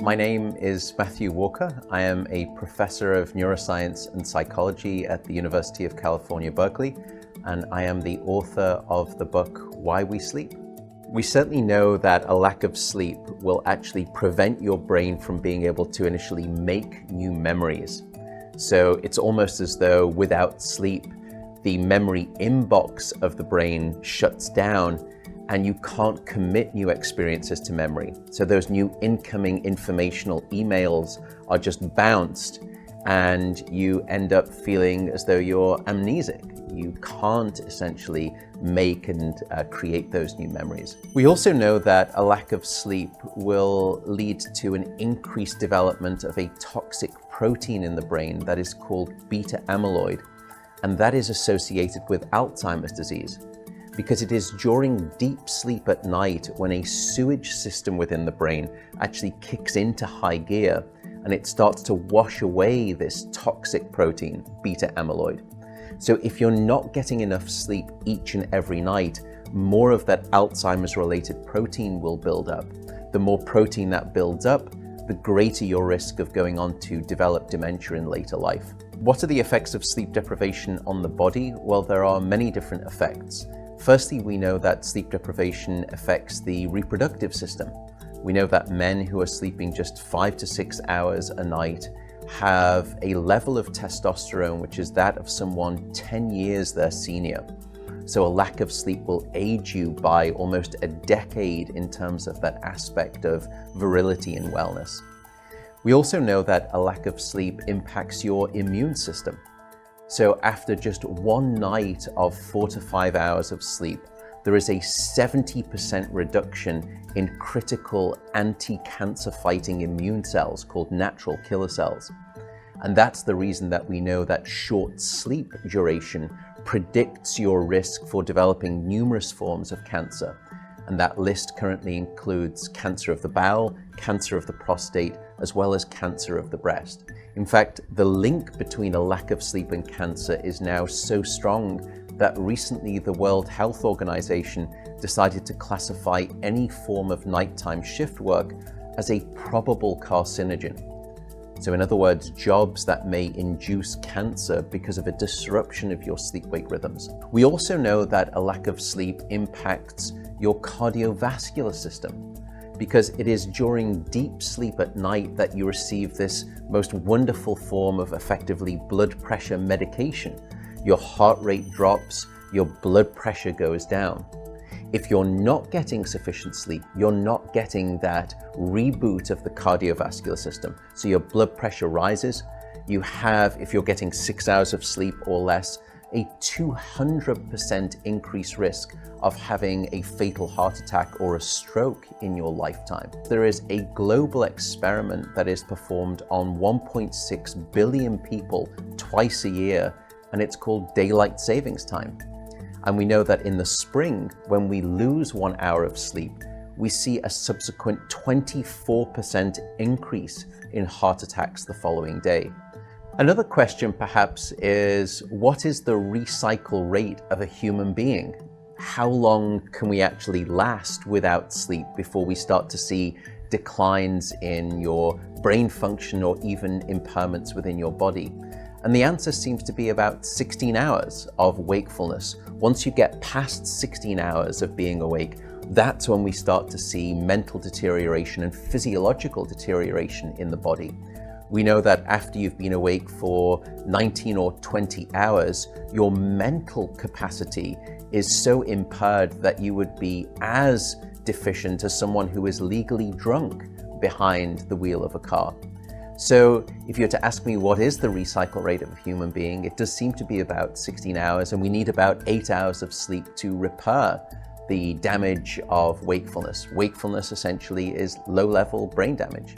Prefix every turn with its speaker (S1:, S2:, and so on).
S1: My name is Matiw Waker. I am a professor of neuroscience and psychology at the University of California, Berkeley, and I am the author of the book, Why We Sleep. We certainly know that a lack of sleep will actually prevent your brain from being able to initially make new memories. So it's almost as though without sleep, the memory inbox of the brain shuts down and you can't commit new experiences to memory. So those new incoming informational emails are just bounced and you end up feeling as though you're amnesic. You can't essentially make and create those new memories. We also know that a lack of sleep will lead to an increased development of a toxic protein in the brain that is called beta amyloid, and that is associated with Alzheimer's disease, because it is during deep sleep at night when a sewage system within the brain actually kicks into high gear and it starts to wash away this toxic protein, beta amyloid. So if you're not getting enough sleep each and every night, more of that Alzheimer's related protein will build up. The more protein that builds up, the greater your risk of going on to develop dementia in later life. What are the effects of sleep deprivation on the body? Well, there are many different effects. Firstly, we know that sleep deprivation affects the reproductive system. We know that men who are sleeping just 5 to 6 hours a night have a level of testosterone which is that of someone 10 years their senior. So a lack of sleep will age you by almost a decade in terms of that aspect of virility and wellness. We also know that a lack of sleep impacts your immune system. So after just one night of 4 to 5 hours of sleep, there is a 70% reduction in critical anti-cancer fighting immune cells called natural killer cells. And that's the reason that we know that short sleep duration predicts your risk for developing numerous forms of cancer. And that list currently includes cancer of the bowel, cancer of the prostate, as well as cancer of the breast. In fact, the link between a lack of sleep and cancer is now so strong that recently the World Health Organization decided to classify any form of nighttime shift work as a probable carcinogen. So in other words, jobs that may induce cancer because of a disruption of your sleep-wake rhythms. We also know that a lack of sleep impacts your cardiovascular system, because it is during deep sleep at night that you receive this most wonderful form of effectively blood pressure medication. Your heart rate drops, your blood pressure goes down. If you're not getting sufficient sleep, you're not getting that reboot of the cardiovascular system. So your blood pressure rises. You have, if you're getting 6 hours of sleep or less, a 200% increased risk of having a fatal heart attack or a stroke in your lifetime. There is a global experiment that is performed on 1.6 billion people twice a year, and it's called daylight savings time. And we know that in the spring, when we lose 1 hour of sleep, we see a subsequent 24% increase in heart attacks the following day. Another question perhaps is, what is the recycle rate of a human being? How long can we actually last without sleep before we start to see declines in your brain function or even impairments within your body? And the answer seems to be about 16 hours of wakefulness. Once you get past 16 hours of being awake, that's when we start to see mental deterioration and physiological deterioration in the body. We know that after you've been awake for 19 or 20 hours, your mental capacity is so impaired that you would be as deficient as someone who is legally drunk behind the wheel of a car. So if you were to ask me what is the recycle rate of a human being, it does seem to be about 16 hours, and we need about 8 hours of sleep to repair the damage of wakefulness. Wakefulness essentially is low-level brain damage.